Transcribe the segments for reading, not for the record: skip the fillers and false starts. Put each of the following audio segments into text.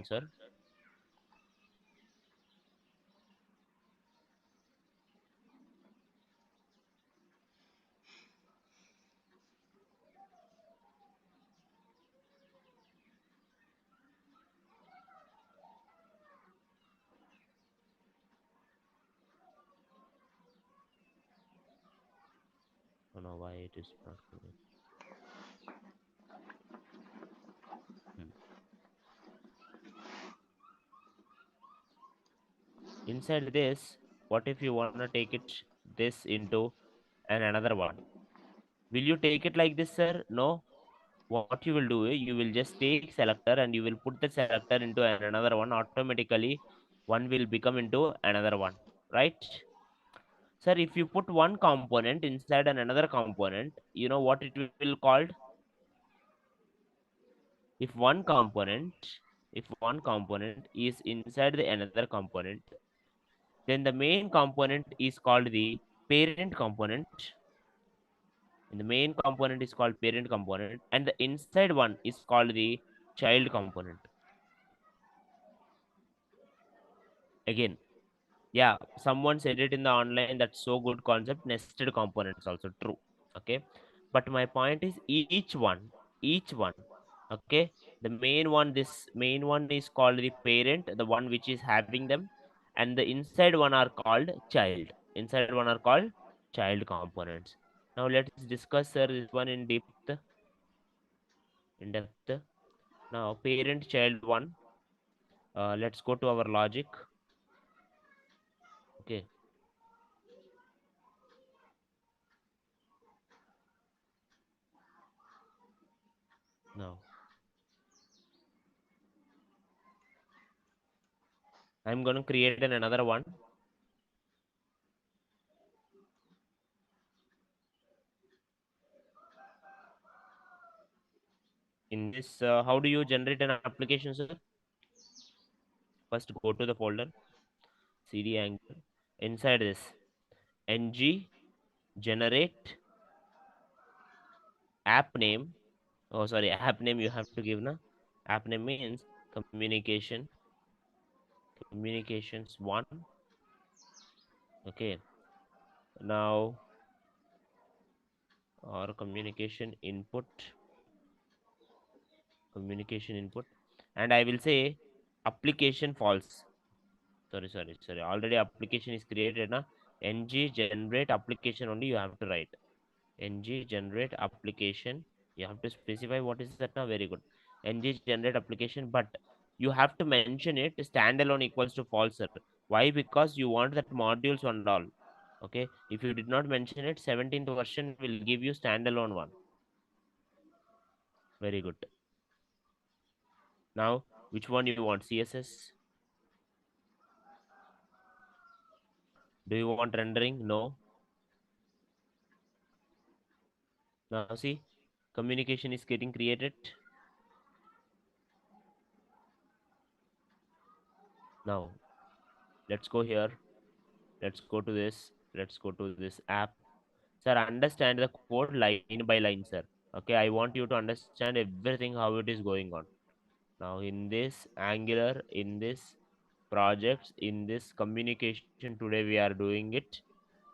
sir? I don't know why it is not coming. Hmm. Inside this, what if you wanna take it this into and another one? Will you take it like this, sir? No. What you will do, you will just take selector and you will put the selector into another one. Automatically, one will become into another one, right? Sir, if you put one component inside another component, you know what it will called? If one component, if one component is inside the another component, then the main component is called the parent component, and the main component is called parent component, and the inside one is called the child component. Again, yeah, someone said it in the online, that's so good concept, nested components also true. Okay, but my point is each one, okay, the main one, this main one is called the parent, the one which is having them, and the inside one are called child, inside one are called child components. Now let's discuss, sir, this one in depth. Now parent child one, let's go to our logic. Okay, now I'm going to create another one. In this, how do you generate an application, sir? First go to the folder, cd angle, inside this ng generate app name. Oh, sorry, app name you have to give na. App name means communications one. Okay, now, or communication input, and I will say application false. Sorry, already application is created na. Ng generate application only you have to write. Ng generate application, you have to specify what is that now. Very good. Ng generate application, but you have to mention it standalone equals to false, sir. Why? Because you want that modules and all. Okay, if you did not mention it, 17th version will give you standalone one. Very good. Now which one you want? CSS? Do you want rendering? No. Now see, communication is getting created. Now let's go here, let's go to this, let's go to this app. Sir, understand the code line by line, sir. Okay, I want you to understand everything how it is going on. Now in this Angular, in this projects, in this communication, today we are doing it.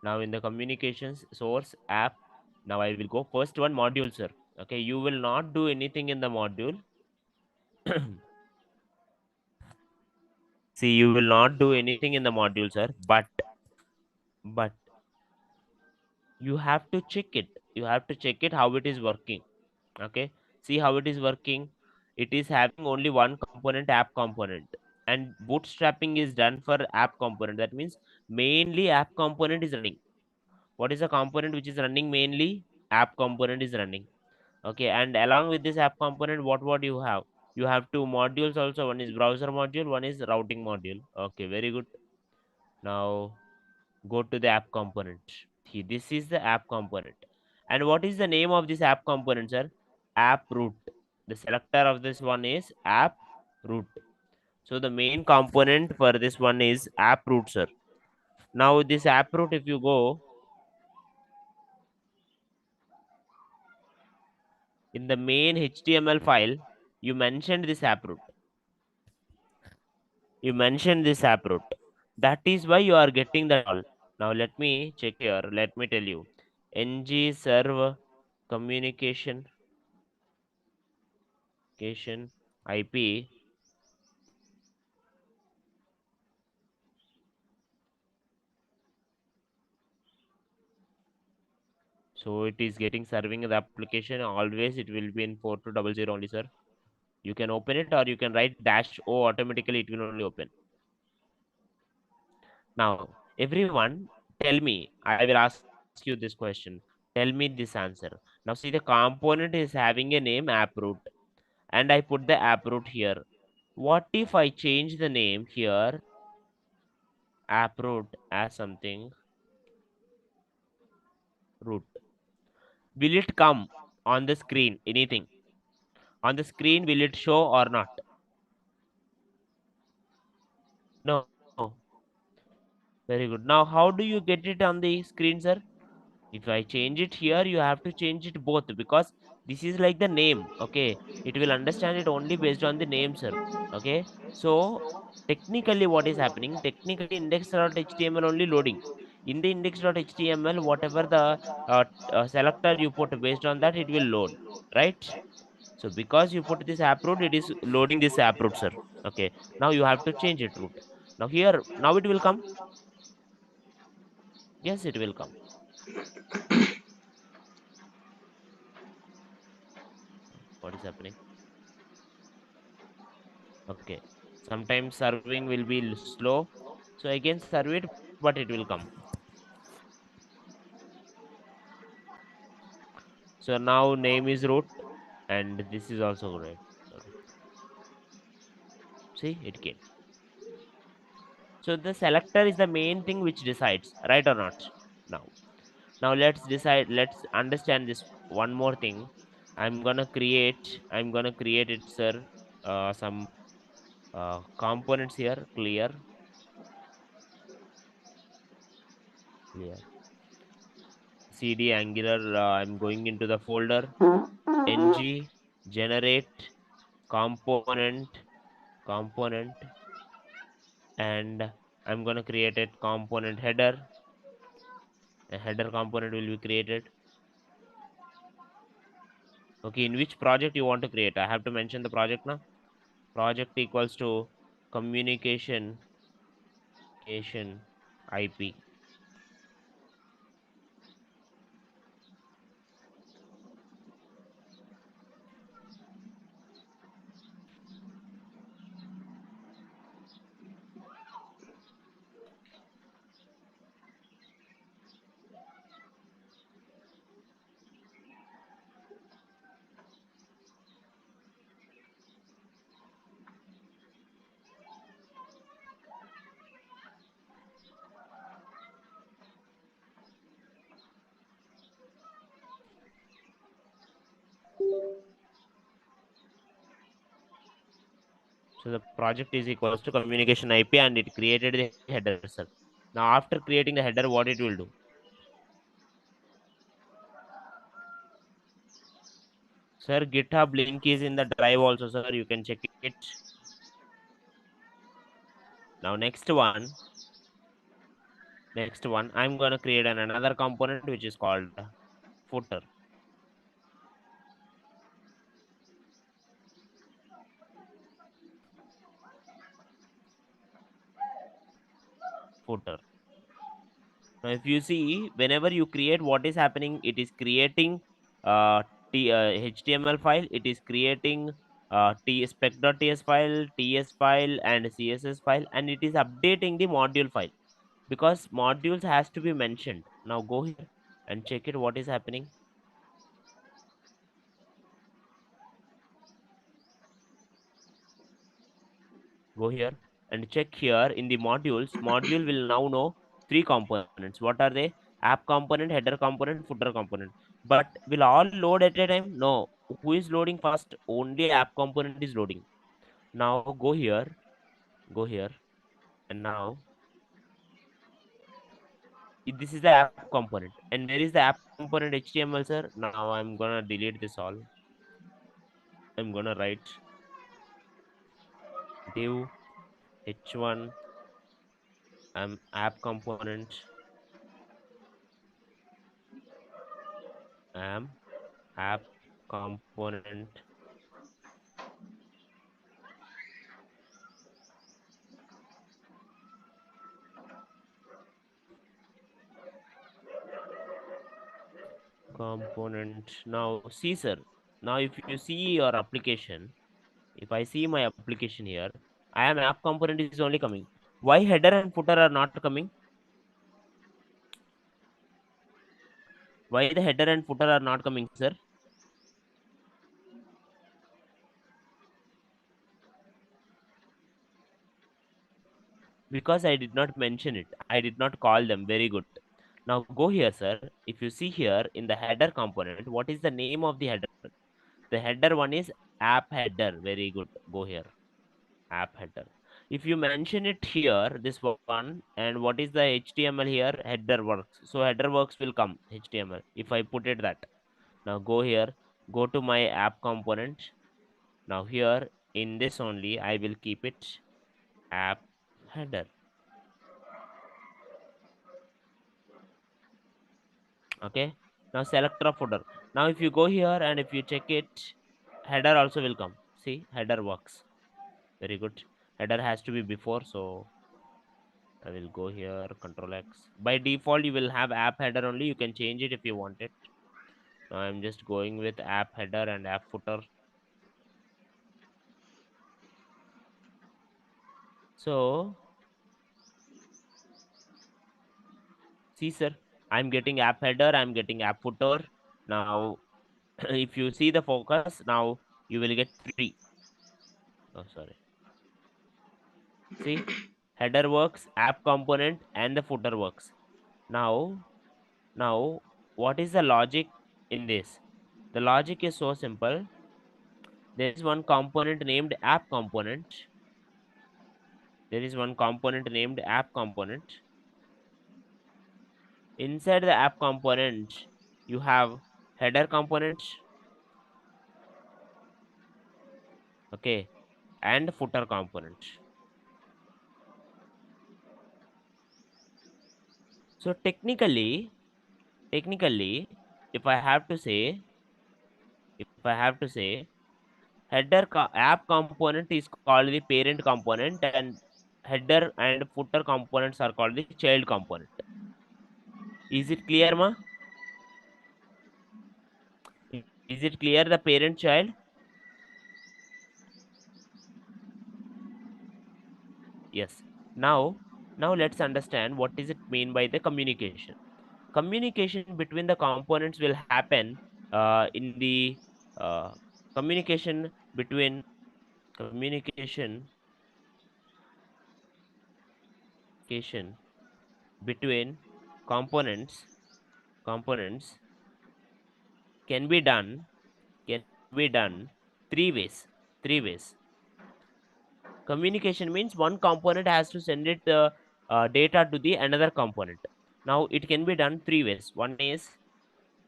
Now in the communications source app, now I will go first one module, sir. Okay, you will not do anything in the module. See, you will not do anything in the module, sir, but you have to check it. You have to check it how it is working. Okay, see how it is working. It is having only one component, app component, and bootstrapping is done for app component. That means mainly app component is running. What is the component which is running? Mainly app component is running. Okay, and along with this app component, what you have? You have two modules also. One is browser module, one is routing module. Okay, very good. Now go to the app component. See, this is the app component. And what is the name of this app component, sir? App root. The selector of this one is app root. So the main component for this one is app root, sir. Now this app root, if you go in the main HTML file, you mentioned this app root. You mentioned this app root. That is why you are getting that all. Now let me check here. Let me tell you. NG server communication IP. So it is getting serving the application. Always it will be in 4200 only, sir. You can open it or you can write dash O, automatically it will only open. Now, everyone, tell me, I will ask you this question. Tell me this answer. Now, see, the component is having a name AppRoot, and I put the AppRoot here. What if I change the name here, AppRoot, as something root? Will it come on the screen? Anything on the screen? Will it show or not? No. Very good. Now, how do you get it on the screen, sir? If I change it here, you have to change it both, because this is like the name. Okay, it will understand it only based on the name, sir. Okay, so technically what is happening, technically index.html only loading. In the index.html, whatever the selector you put, based on that it will load, right? So because you put this app root, it is loading this app root, sir. Okay, now you have to change it root. Now here, now it will come. Yes, it will come. What is happening? Okay, sometimes serving will be slow, so again serve it, but it will come. So now name is root, and this is also right. Sorry. See, it came. So the selector is the main thing which decides, right or not. Now now let's decide, let's understand this one more thing. I'm gonna create it, sir. Some components here. Clear cd angular. I'm going into the folder ng generate component, and I'm gonna create a component header. A header component will be created. Okay, in which project you want to create? I have to mention the project now. Project equals to communication IP. So the project is equals to communication IP, and it created the header, sir. Now after creating the header, what it will do? Sir, GitHub link is in the drive also, sir. You can check it. Now next one, I'm gonna create another component which is called footer. Footer. Now, if you see, whenever you create, what is happening? It is creating uh, HTML file. It is creating spec.ts file, TS file, and CSS file, and it is updating the module file, because modules has to be mentioned. Now go here and check it. What is happening? Go here and check here in the modules. Module will now know three components. What are they? App component, header component, footer component. But will all load at a time? No. Who is loading first? Only app component is loading. Now go here, and now this is the app component. And where is the app component HTML, sir? Now I'm gonna delete this all. I'm gonna write div h1 app component app component component. Now see, sir, now if you see your application, if I see my application here, I am app component is only coming. Why header and footer are not coming? Why the header and footer are not coming, sir? Because I did not mention it. I did not call them. Very good. Now go here, sir. If you see here in the header component, what is the name of the header? The header one is app header. Very good. Go here. App header. If you mention it here, this one, and what is the HTML here? Header works. So header works will come HTML. If I put it that. Now go here. Go to my app component. Now here in this only, I will keep it app header. Okay. Now selector of footer. Now if you go here and if you check it, header also will come. See, header works. Very good. Header has to be before, so I will go here, Control X. By default, you will have app header only. You can change it if you want it. Now I'm just going with app header and app footer. So see, sir, I'm getting app header, I'm getting app footer. Now if you see the focus, now you will get three. Oh, sorry. See, header works, app component, and the footer works. Now, what is the logic in this? The logic is so simple. There is one component named app component. There is one component named app component. Inside the app component, you have header component, okay, and footer component. So technically, if I have to say, app component is called the parent component, and header and footer components are called the child component. Is it clear, ma? Is it clear, the parent child? Yes. Now let's understand what is it mean by the communication. Communication between the components will happen in the uh, communication between communication communication between components can be done can be done three ways. Communication means one component has to send it data to the another component. Now it can be done three ways. One is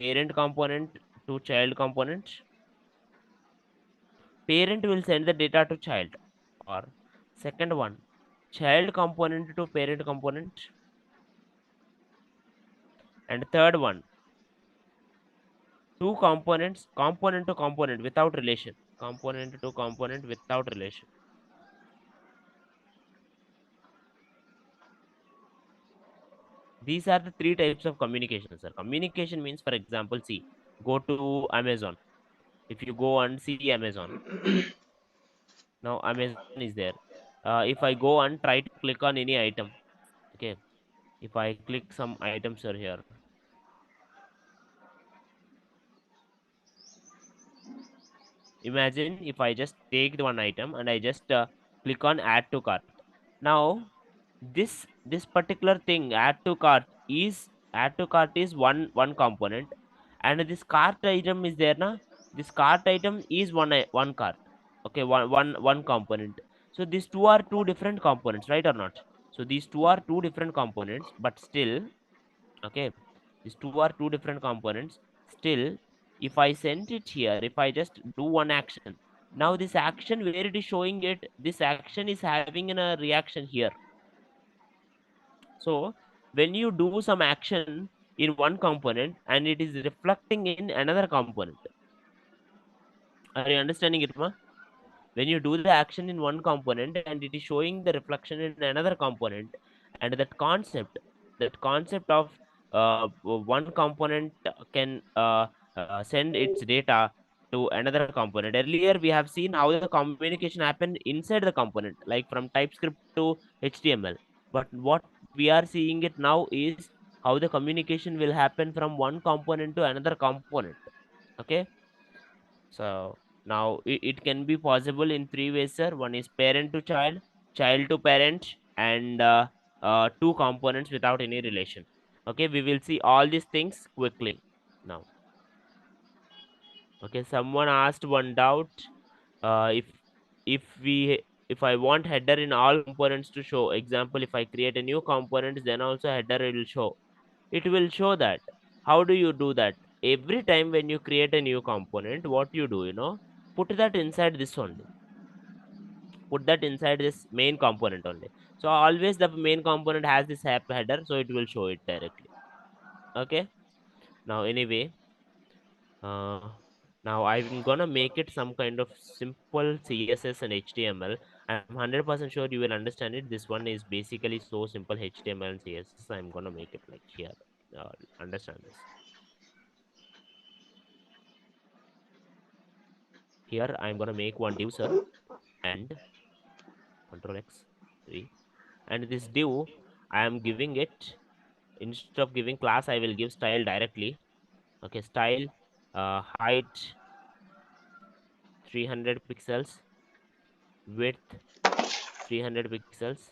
parent component to child component. Parent will send the data to child. Or second one, child component to parent component. And third one, two components, component to component without relation. Component to component without relation. These are the three types of communication, sir. Communication means, for example, see, go to Amazon. If you go and see Amazon, now Amazon is there. If I go and try to click on any item, okay, if I click some items are here, imagine if I just take the one item and I just click on add to cart. Now this particular thing add to cart is one component, and this cart item is there na. This cart item is one cart, okay, one component. So these two are two different components, right or not? So these two are two different components, but still, okay, these two are two different components. Still, if I send it here, if I just do one action, Now this action, where it is showing it, this action is having a reaction here. So when you do some action in one component and it is reflecting in another component, are you understanding it, ma? When you do the action in one component and it is showing the reflection in another component, and that concept of one component can send its data to another component. Earlier we have seen how the communication happened inside the component, like from TypeScript to HTML. But what we are seeing it now is how the communication will happen from one component to another component. Okay, so now it can be possible in three ways, sir. One is parent to child, child to parent, and two components without any relation. Okay, we will see all these things quickly now. Okay, someone asked one doubt. If I want header in all components to show, example, if I create a new component, then also header will show. It will show that. How do you do that? Every time when you create a new component, what you do, put that inside this only. Put that inside this main component only. So always the main component has this app header, so it will show it directly. Okay. Now anyway, uh, now I'm gonna make it some kind of simple CSS and HTML. I'm 100% sure you will understand it. This one is basically so simple, HTML and CSS. I'm gonna make it like here. Understand this. Here I'm gonna make one div, sir, and Control X 3, and this div I am giving it, instead of giving class I will give style directly. Okay, style, height 300 pixels, width 300 pixels,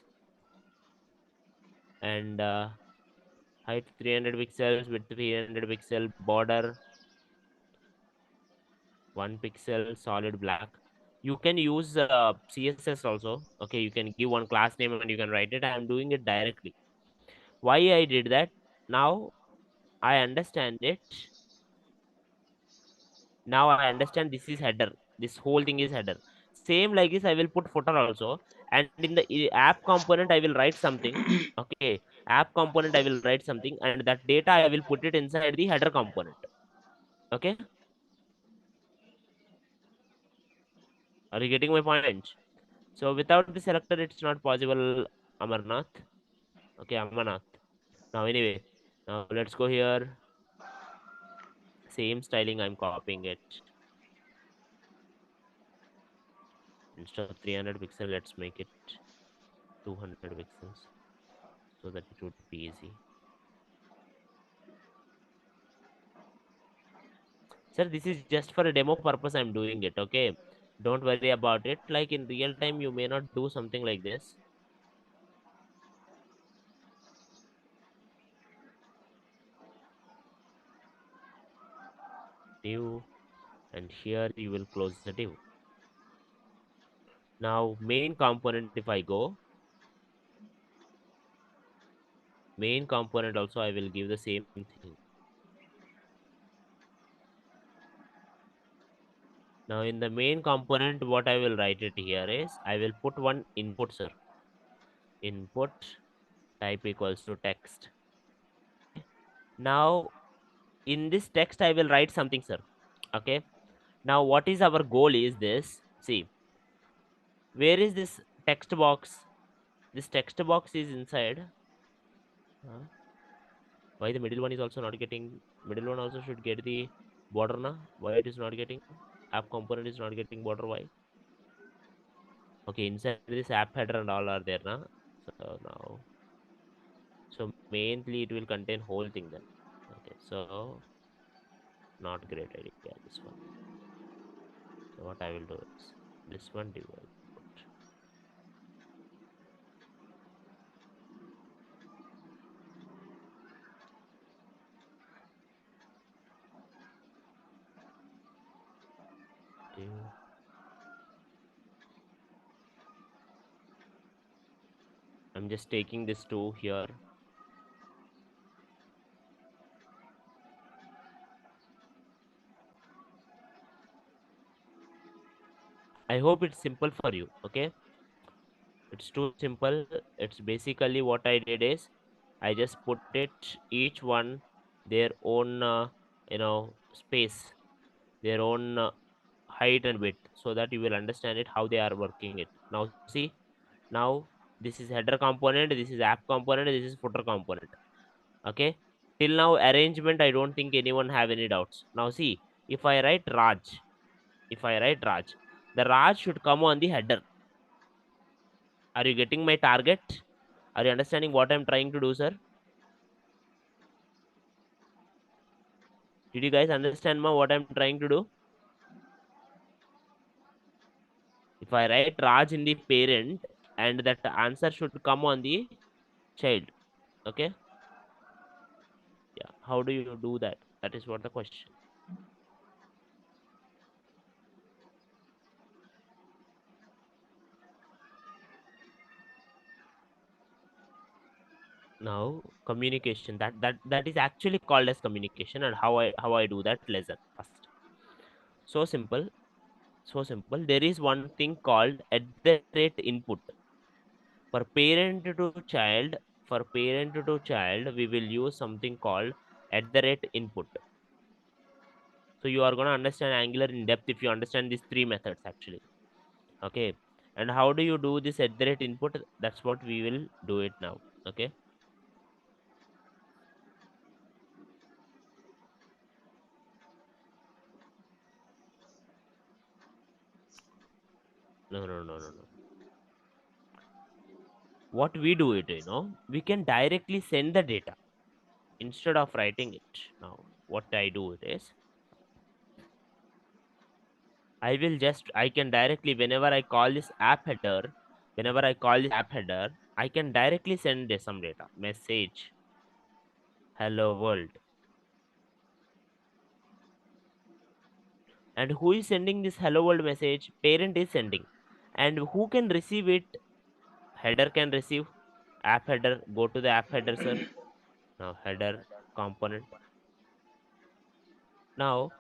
and height 300 pixels, width 300 pixel, border 1 pixel, solid black. You can use CSS also. Okay, you can give one class name and you can write it. I am doing it directly. Why I did that? Now I understand it. Now I understand this is header. This whole thing is header. Same like this, I will put footer also. And in the app component, I will write something. Okay, app component, I will write something, and that data I will put it inside the header component. Okay, are you getting my point? So without the selector, it's not possible, Amarnath. Okay, Amarnath. Now anyway, now let's go here. Same styling, I'm copying it. Instead of 300 pixel, let's make it 200 pixels so that it would be easy. Sir, this is just for a demo purpose I'm doing it. Okay, don't worry about it. Like in real time you may not do something like this. Div, and here you will close the div. Now main component, if I go main component also, I will give the same thing. Now in the main component, what I will write it here is, I will put one input, sir. Input type equals to text. Now in this text I will write something, sir. Okay, now what is our goal is this. See, where is this text box? This text box is inside. Why the middle one is also not getting? Middle one also should get the border, na? Why it is not getting? App component is not getting border. Why? Okay, inside this app header and all are there, na? So now, so mainly it will contain whole thing then. Okay, so not great idea this one. So what I will do is this one div I will put. Div. I'm just taking this to here. I hope it's simple for you. Okay, it's too simple. It's basically what I did is I just put it each one their own space, their own height and width, so that you will understand it how they are working it. Now see, now this is header component, this is app component, this is footer component. Okay, till now arrangement I don't think anyone have any doubts. Now see, if I write Raj, if I write Raj, the Raj should come on the header. Are you getting my target? Are you understanding what I'm trying to do, sir? Did you guys understand what I'm trying to do? If I write Raj in the parent, and that answer should come on the child. Okay, yeah, how do you do that? That is what the question. Now communication, that is actually called as communication, and how I do that lesson first. So simple, so simple. There is one thing called at the rate input. For parent to child, for parent to child, we will use something called at the rate input. So you are going to understand Angular in depth if you understand these three methods actually. Okay, and how do you do this at the rate input? That's what we will do it now. Okay, no. What we do it, we can directly send the data instead of writing it. Now what I do it is, I can directly, whenever I call this app header, whenever I call this app header, I can directly send some data message hello world. And who is sending this hello world message? Parent is sending. And who can receive it? Header can receive. App header, go to the app header, sir. Now header component. Now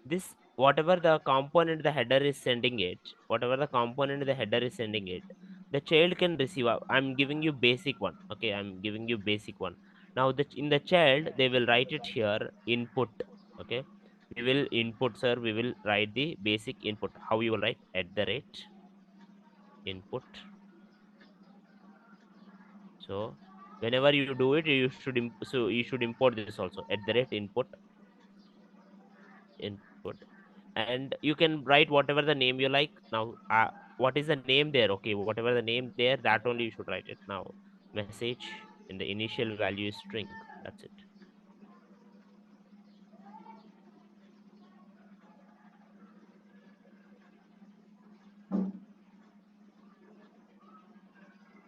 this, whatever the component the header is sending it, whatever the component the header is sending it, the child can receive. I'm giving you basic one. Okay, I'm giving you basic one. Now that in the child they will write it here input. Okay, we will input, sir, we will write the basic input. How you will write? At the rate input. So whenever you do it, you should so you should import this also, at the rate input. And you can write whatever the name you like. Now what is the name there? Okay, whatever the name there, that only you should write it. Now message in the initial value is string. That's it.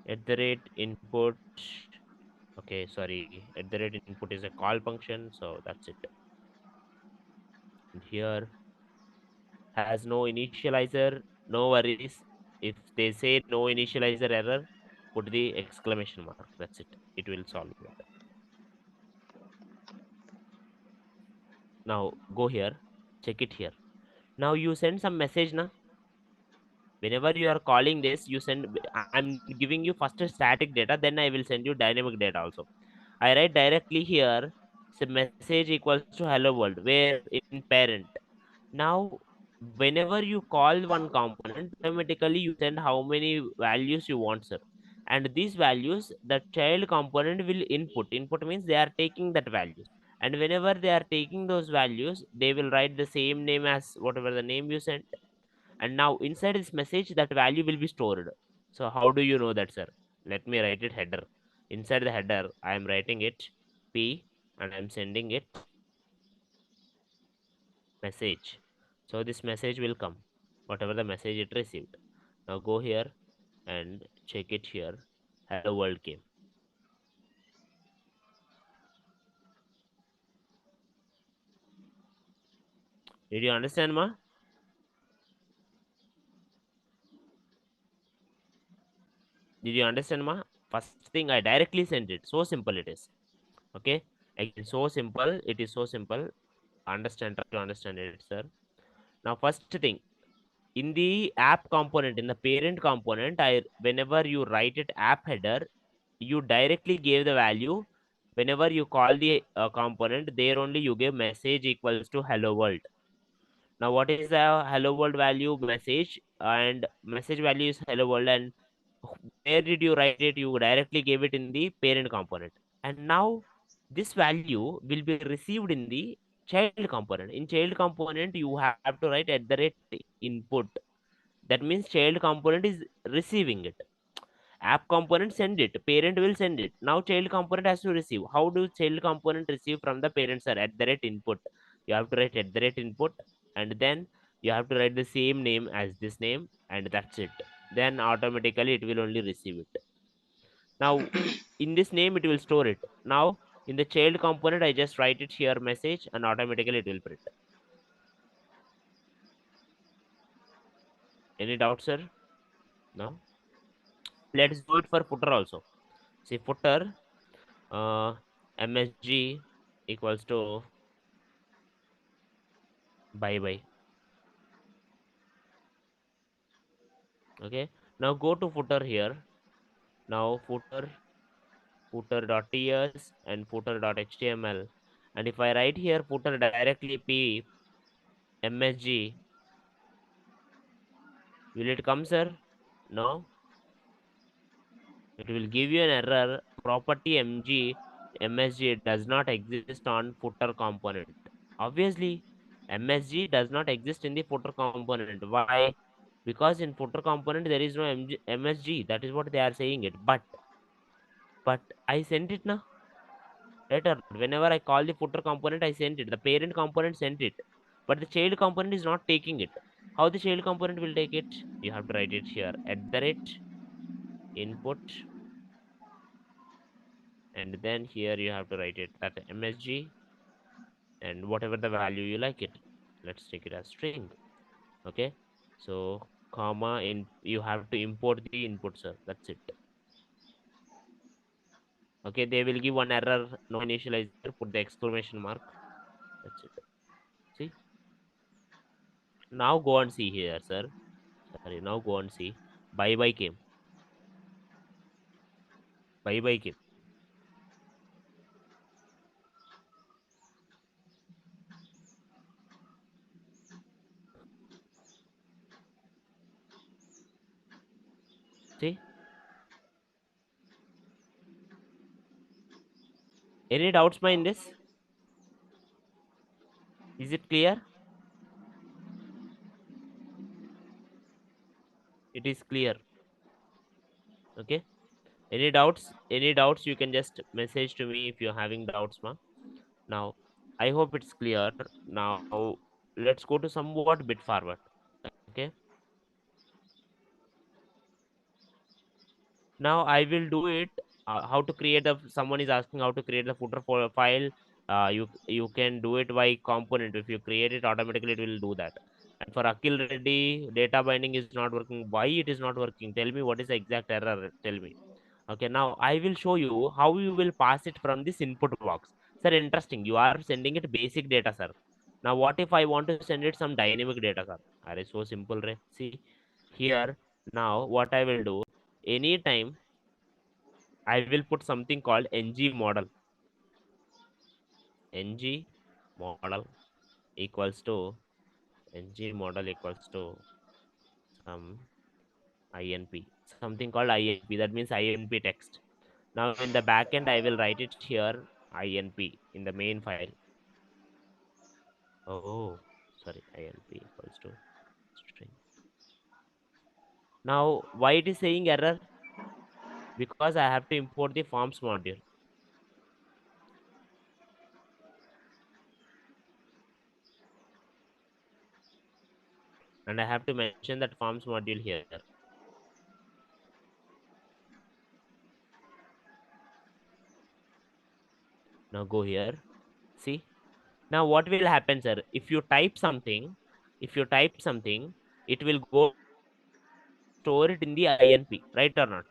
At the rate input. Okay, sorry, at the rate input is a call function, so that's it. And here has no initializer. No worries. If they say no initializer error, put the exclamation mark. That's it. It will solve it. Now go here, check it here. Now you send some message now. Whenever you are calling this, you send. I'm giving you first a static data, then I will send you dynamic data also. I write directly here. So message equals to hello world, where in parent. Now, whenever you call one component, automatically you send how many values you want, sir. And these values, the child component will input. Input means they are taking that value. And whenever they are taking those values, they will write the same name as whatever the name you sent. And now inside this message, that value will be stored. So how do you know that, sir? Let me write it header. Inside the header, I am writing it P, and I am sending it message. So this message will come, whatever the message it received. Now go here and check it here. Hello world came. Did you understand, ma? Did you understand, ma? First thing, I directly sent it. So simple it is. Okay. Again, so simple. It is so simple. Understand, try to understand it, sir. Now first thing, in the app component, in the parent component, whenever you write it app header, you directly gave the value. Whenever you call the component, there only you give message equals to hello world. Now what is the hello world value? Message, and message value is hello world, and where did you write it? You directly gave it in the parent component. And now this value will be received in the child component. In child component, you have to write at the rate input. That means child component is receiving it. App component send it, parent will send it. Now child component has to receive. How do child component receive from the parents? Are at the rate input. You have to write at the rate input, and then you have to write the same name as this name, and that's it. Then automatically it will only receive it. Now in this name it will store it. Now in the child component, I just write it here message, and automatically it will print. Any doubt, sir? No. Let's do it for footer also. See, footer, msg equals to bye bye. Okay, now go to footer here. Now footer.ts and footer.html, and if I write here footer directly p msg, will it come, sir? No, it will give you an error. Property msg does not exist on footer component. Obviously msg does not exist in the footer component. Why? Because in footer component there is no msg. That is what they are saying it. But I sent it now. Later, whenever I call the footer component, I sent it. The parent component sent it, but the child component is not taking it. How the child component will take it? You have to write it here at the rate input, and then here you have to write it that msg and whatever the value you like it. Let's take it as string. Okay, so comma in, you have to import the input, sir. That's it. Okay, they will give one error, no initializer, put the exclamation mark. That's it. See, now go and see here, sir. Sorry, now go and see. Bye bye came. Bye bye came. See, any doubts in this? Is it clear? It is clear. Okay. Any doubts? Any doubts? You can just message to me if you're having doubts, ma. Now, I hope it's clear. Now, let's go to somewhat bit forward. Okay. Now I will do it. How to create the, someone is asking how to create the footer for a file. You can do it by component. If you create it automatically, it will do that. And for Akil Reddy, data binding is not working. Why it is not working? Tell me what is the exact error. Tell me. Okay, now I will show you how you will pass it from this input box. Sir, interesting. You are sending it basic data, sir. Now what if I want to send it some dynamic data, sir? Are so simple, right? See here. Now what I will do, anytime I will put something called ng model. ng model equals to ng model equals to some inp, something called inp. That means inp text. Now in the backend, I will write it here inp in the main file. Oh, sorry, inp equals to string. Now why it is saying error? Because I have to import the forms module, and I have to mention that forms module here. Now go here. See, now what will happen, sir? If you type something, it will go store it in the inp, right or not?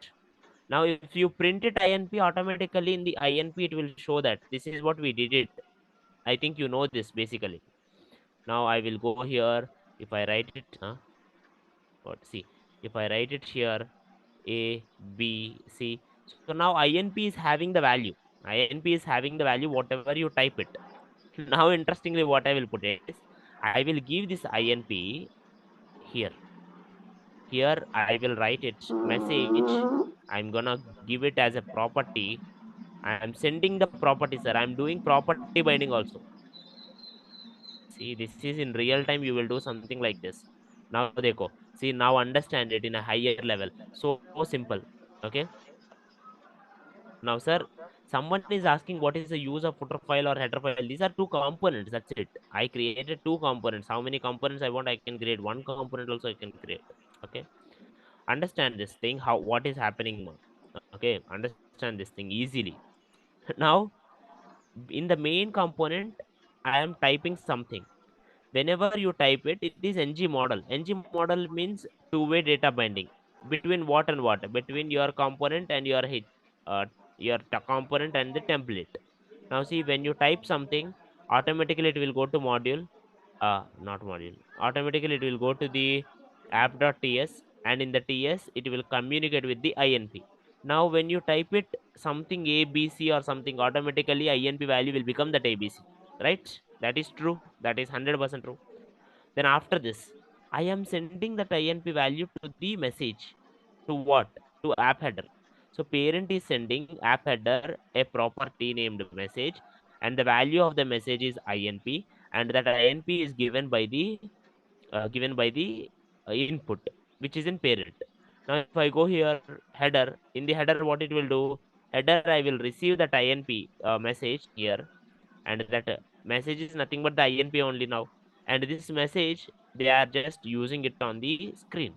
Now if you print it inp, automatically in the inp it will show that this is what we did it. I think you know this basically. Now I will go here. If I write it, What? See, if I write it here, A, B, C. So now INP is having the value. INP is having the value whatever you type it. Now, interestingly, what I will put is I will give this INP here. Here I will write it message. I'm gonna give it as a property. I am sending the property, sir. I'm doing property binding also. See, this is in real time. You will do something like this. Now, dekho. See, now understand it in a higher level. So simple. Okay. Now, sir, someone is asking what is the use of footer file or header file. These are two components. That's it. I created two components. How many components I want, I can create. One component also I can create. Okay. Understand this thing, how what is happening now. Okay. Understand this thing easily. Now, in the main component, I am typing something. Whenever you type it, it is ng model. Ng model means two-way data binding between what and what, between your component and your component and the template. Now see, when you type something, automatically it will go to module, not module, automatically it will go to the app.ts, and in the ts it will communicate with the inp. Now when you type it something abc or something, automatically inp value will become that abc, right? That is true. That is 100% true. Then after this, I am sending that inp value to the message. To what? To app header. So parent is sending app header a property named message, and the value of the message is inp, and that inp is given by the input, which is in parent. Now if I go here, header, in the header, what it will do? Header, I will receive that inp message here, and that message is nothing but the inp only now. And this message, they are just using it on the screen.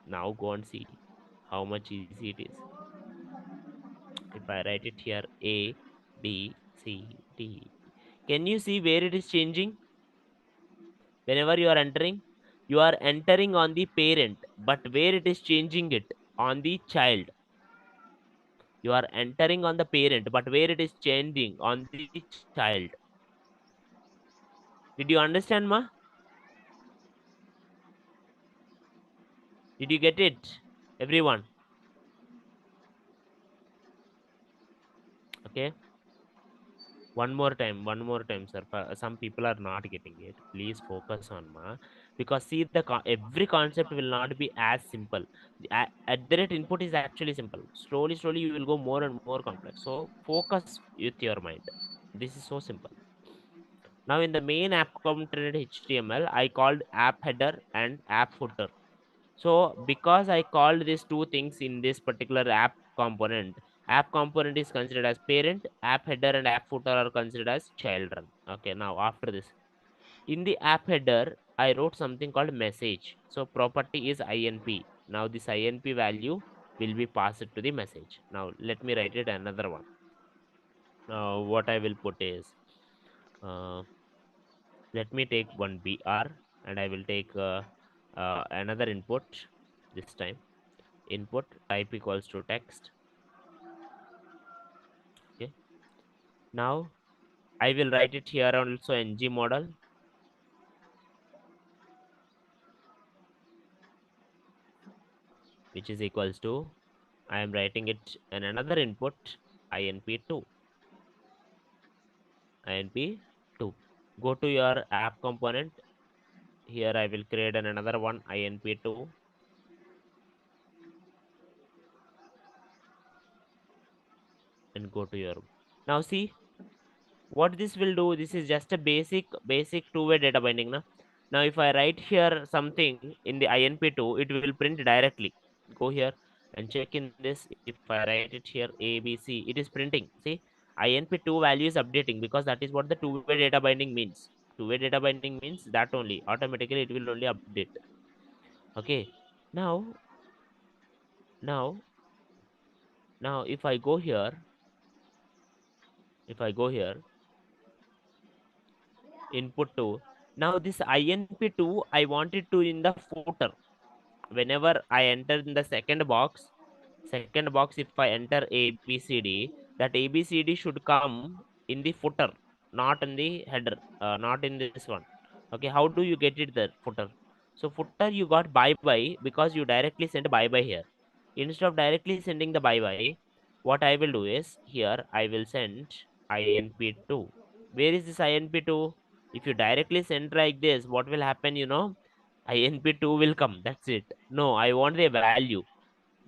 Now go and see how much easy it is. If I write it here, A, B, C, D, can you see where it is changing? Whenever you are entering on the parent, but where it is changing it? On the child. You are entering on the parent, but where it is changing? On the child. Did you understand, ma? Did you get it, everyone? Okay. One more time, sir. Some people are not getting it. Please focus on, ma, because see, every concept will not be as simple. At the rate input is actually simple. Slowly, slowly, you will go more and more complex. So focus with your mind. This is so simple. Now, in the main app component HTML, I called app header and app footer. So because I called these two things in this particular app component is considered as parent, app header and app footer are considered as children. Okay, now after this, in the app header, I wrote something called message. So property is INP. Now this INP value will be passed to the message. Now let me write it another one. Now what I will put is, uh, let me take one BR, and I will take another input this time. Input type equals to text. Okay. Now I will write it here also ng model, which is equals to, I am writing it in another input inp2. inp2. Go to your app component. Here I will create another one inp2, and go to your. Now see what this will do. This is just a basic two-way data binding. Now if I write here something in the inp2, it will print directly. Go here and check in this. If I write it here abc, it is printing. See, inp2 value is updating, because that is what the two-way data binding means. Two-way data binding means that only automatically it will only update. Okay. Now now now if I go here, if I go here input 2, now this inp2 I wanted to in the footer. Whenever I enter in the second box, if I enter abcd, that abcd should come in the footer, not in the header, not in this one. Okay, how do you get it, the footer? So footer you got bye bye because you directly send bye bye here. Instead of directly sending the bye bye, what I will do is here I will send inp2. Where is this inp2? If you directly send like this, what will happen? Inp2 will come. That's it. No, I want the value.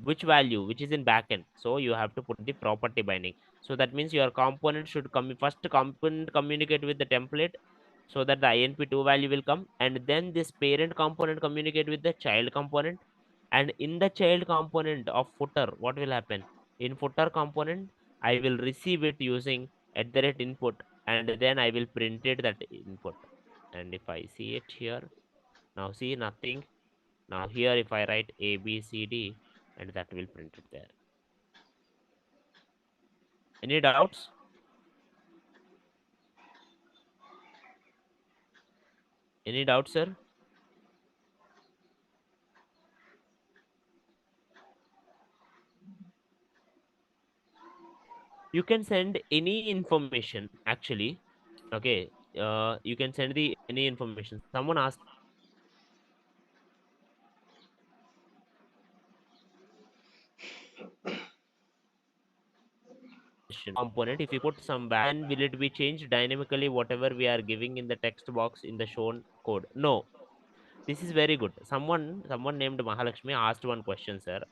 Which value? Which is in backend. So you have to put the property binding. So that means your component should come first. Component communicate with the template so that the inp2 value will come, and then this parent component communicate with the child component, and in the child component of footer, what will happen? In footer component, I will receive it using @input, and then I will print it that input. And if I see it here, now see nothing. Now here if I write ABCD, and that will print it there. Any doubts? Any doubts, sir? You can send any information actually. Okay. You can send the any information. Someone asked component, if you put some value, will it be changed dynamically whatever we are giving in the text box in the shown code? No. This is very good. Someone named Mahalakshmi asked one question, sir.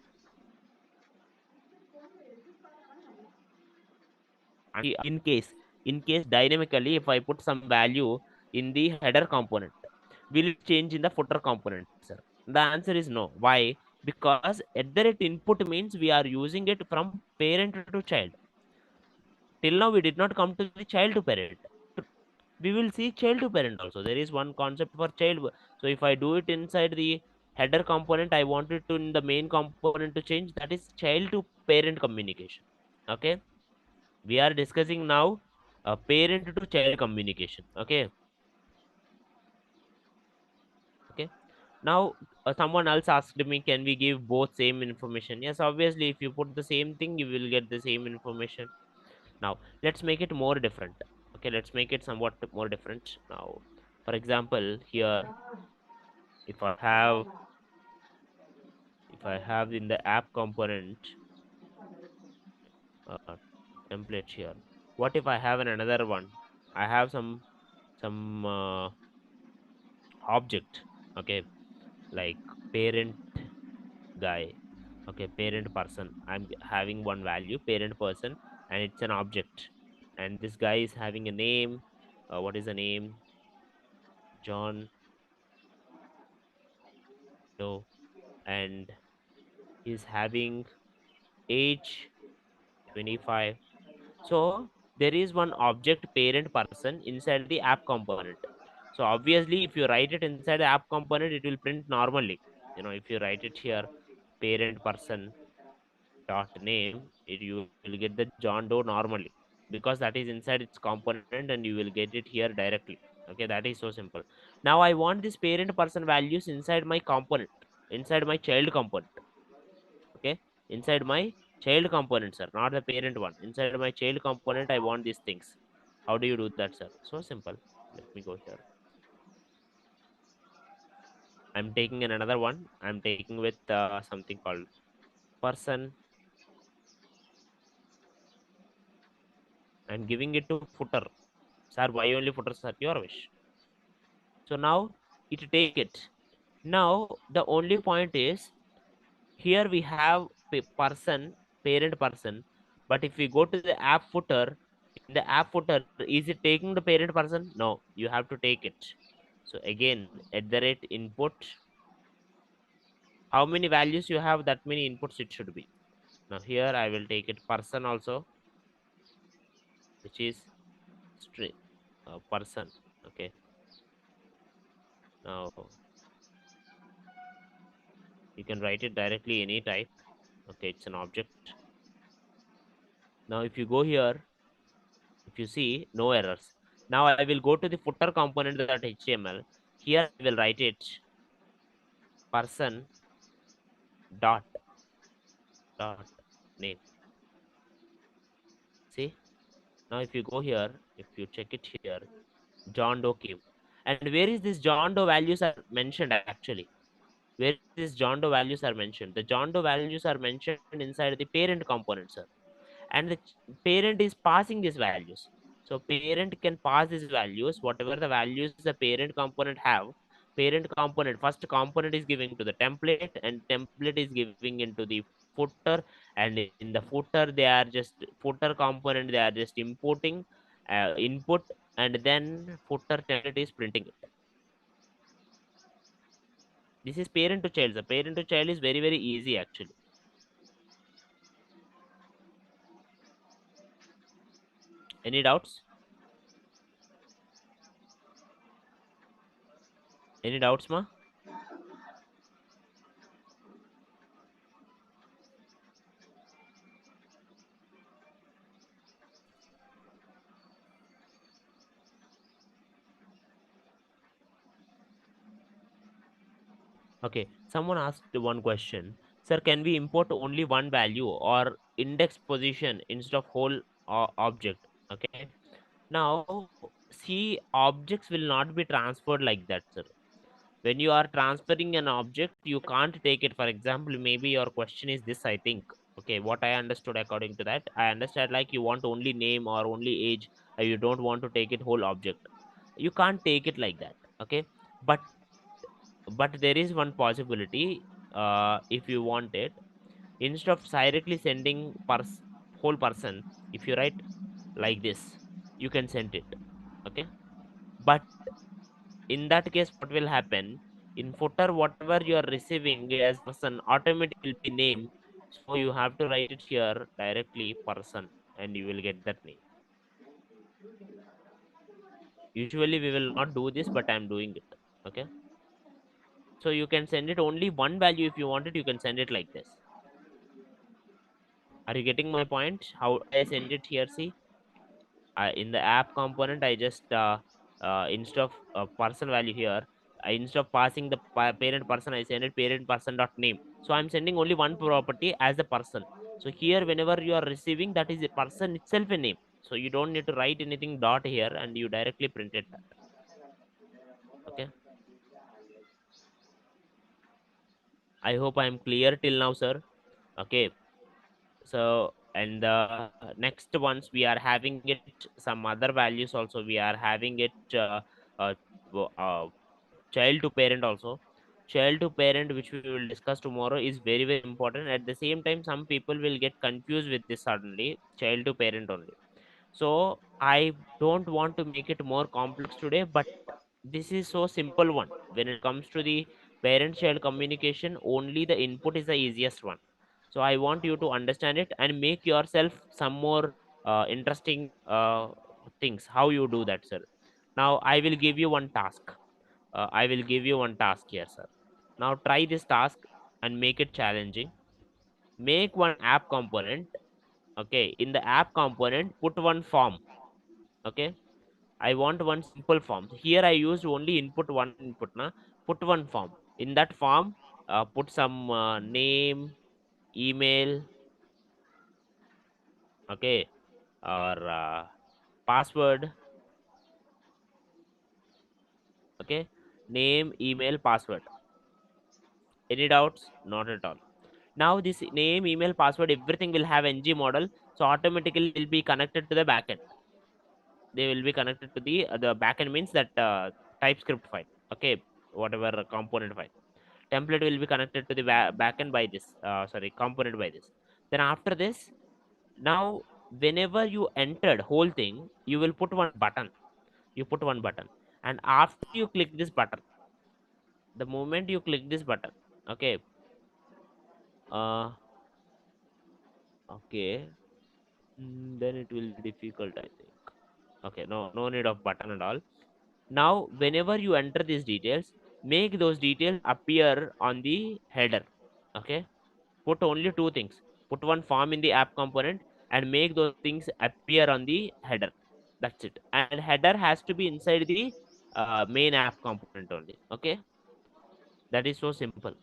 In case dynamically if I put some value in the header component, will it change in the footer component, sir? The answer is no. Why? Because @input means we are using it from parent to child. Till now we did not come to the child to parent. We will see child to parent also. There is one concept for child. So if I do it inside the header component, I want it to in the main component to change. That is child to parent communication. Okay, we are discussing now parent to child communication. Okay. Okay. Now someone else asked me, can we give both same information? Yes, obviously if you put the same thing you will get the same information. Now let's make it more different. Okay, let's make it somewhat more different. Now for example here, if I have in the app component uh, template here, what if I have another one? I have some object. Okay, like parent guy. Okay, parent person, I'm having one value parent person, and it's an object, and this guy is having a name. What is the name? John Doe. And he's having age 25. So there is one object parent person inside the app component. So obviously if you write it inside the app component, it will print normally. If you write it here, parent person dot name, you will get the John Doe normally, because that is inside its component and you will get it here directly. Okay, that is so simple. Now I want this parent person values inside my component, inside my child component. Okay, inside my child component, sir, not the parent one. Inside my child component I want these things. How do you do that, sir? So simple. Let me go here. I'm taking another one. I'm taking with something called person. I'm giving it to footer. Sir, why only footer, sir? Your wish. So now it take it. Now the only point is, here we have person, parent person, but if we go to the app footer, in the app footer, is it taking the parent person? No, you have to take it. So again, @input, how many values you have, that many inputs it should be. Now here I will take it person also, which is string person. Okay. Now you can write it directly any type. Okay, it's an object. Now if you go here, if you see no errors. Now I will go to the footer component .html. Here I will write it person dot dot name. See, now if you go here, if you check it here, John Doe came. And where is this John Doe values are mentioned actually? Where this John Doe values are mentioned? The John Doe values are mentioned inside the parent component, sir. And the parent is passing these values. So parent can pass these values, whatever the values the parent component have. Parent component, first component is giving to the template, and template is giving into the footer, and in the footer they are just footer component, they are just importing input, and then footer template is printing it. This is parent to child. The parent to child is very easy actually. Any doubts? Any doubts, ma? Okay, someone asked one question. Sir, can we import only one value or index position instead of whole object? Okay. Now, see, objects will not be transferred like that, sir. When you are transferring an object, you can't take it. For example, maybe your question is this, I think. Okay, what I understood according to that, I understand like you want only name or only age, you don't want to take it whole object. You can't take it like that. Okay, but there is one possibility. If you want it, instead of directly sending whole person, if you write like this, you can send it. Okay, but in that case what will happen, in footer whatever you are receiving as person automatically will be name, so you have to write it here directly person, and you will get that name. Usually we will not do this, but I'm doing it. Okay, so you can send it only one value. If you want it, you can send it like this. Are you getting my point? How I send it here? See, in the app component I just instead of person value here, instead of passing the parent person, I send it parent person dot name. So I'm sending only one property as a person. So here whenever you are receiving, that is a person itself a name, so you don't need to write anything dot here, and you directly printed that. Okay, I hope I am clear till now, sir. Okay, so and the next ones we are having it some other values also, we are having it uh, uh, child to parent also. Child to parent, which we will discuss tomorrow, is very important. At the same time, some people will get confused with this suddenly, child to parent only. So I don't want to make it more complex today, but this is so simple one. When it comes to the parent child communication, only the input is the easiest one. So I want you to understand it and make yourself some more interesting things how you do that, sir. Now I will give you one task. I will give you one task here, sir. Now try this task and make it challenging. Make one app component. Okay, in the app component put one form. Okay, I want one simple form. Here I used only input one input na. Put one form. In that form, put some name, email, okay, or password. Okay, name, email, password. Any doubts? Not at all. Now this name, email, password, everything will have ng model, so automatically will be connected to the backend. They will be connected to the backend means that TypeScript file. Okay, whatever component file. Template will be connected to the backend by this sorry component by this. Then after this, now whenever you entered whole thing, you will put one button. You put one button, and after you click this button, the moment you click this button, okay, uh okay, then it will be difficult, I think. Okay, no need of button and all. Now whenever you enter these details, make those details appear on the header. Okay, put only two things. Put one form in the app component and make those things appear on the header. That's it. And header has to be inside the main app component only. Okay, that is so simple.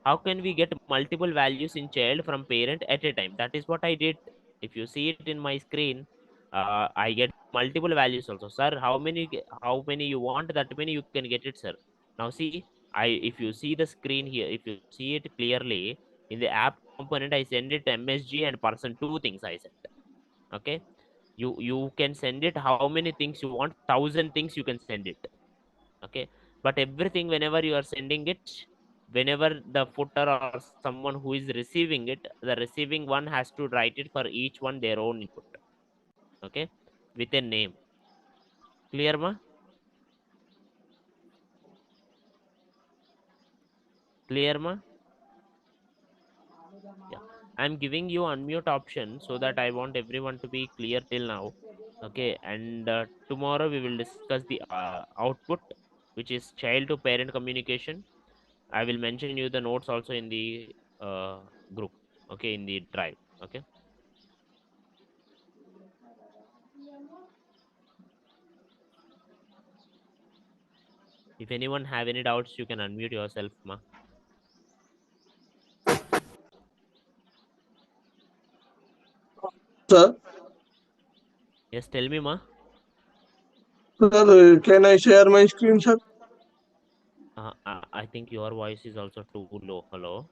How can we get multiple values in child from parent at a time? That is what I did. If you see it in my screen, I get multiple values also. Sir, how many you want, that many you can get it, sir. Now see, if you see the screen here, if you see it clearly, in the app component, I send it MSG and person, two things I sent. Okay. You can send it how many things you want, 1,000 things you can send it. Okay. But everything, whenever you are sending it, whenever the footer or someone who is receiving it, the receiving one has to write it for each one their own input. Okay, with a name. Clear, ma? Clear, ma? Yeah, I'm giving you unmute option so that I want everyone to be clear till now. Okay, and tomorrow we will discuss the output, which is child to parent communication. I will mention you the notes also in the group. Okay, in the drive. Okay. If anyone have any doubts, you can unmute yourself, ma. Sir, Yes, tell me, ma. sir, can I share my screen, sir? I think your voice is also too low. Hello.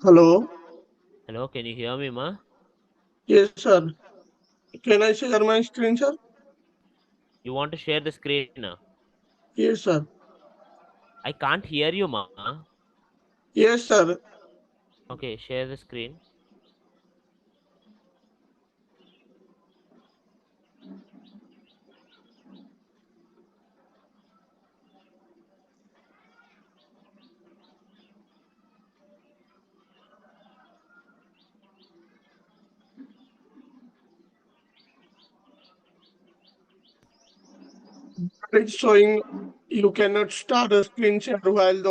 Hello. Hello, can you hear me, ma? Yes, sir. Can I share my screen, sir? You want to share the screen? Yes, sir. I can't hear you, ma. Yes, sir. Okay, share the screen. It's showing you cannot start a screen share while the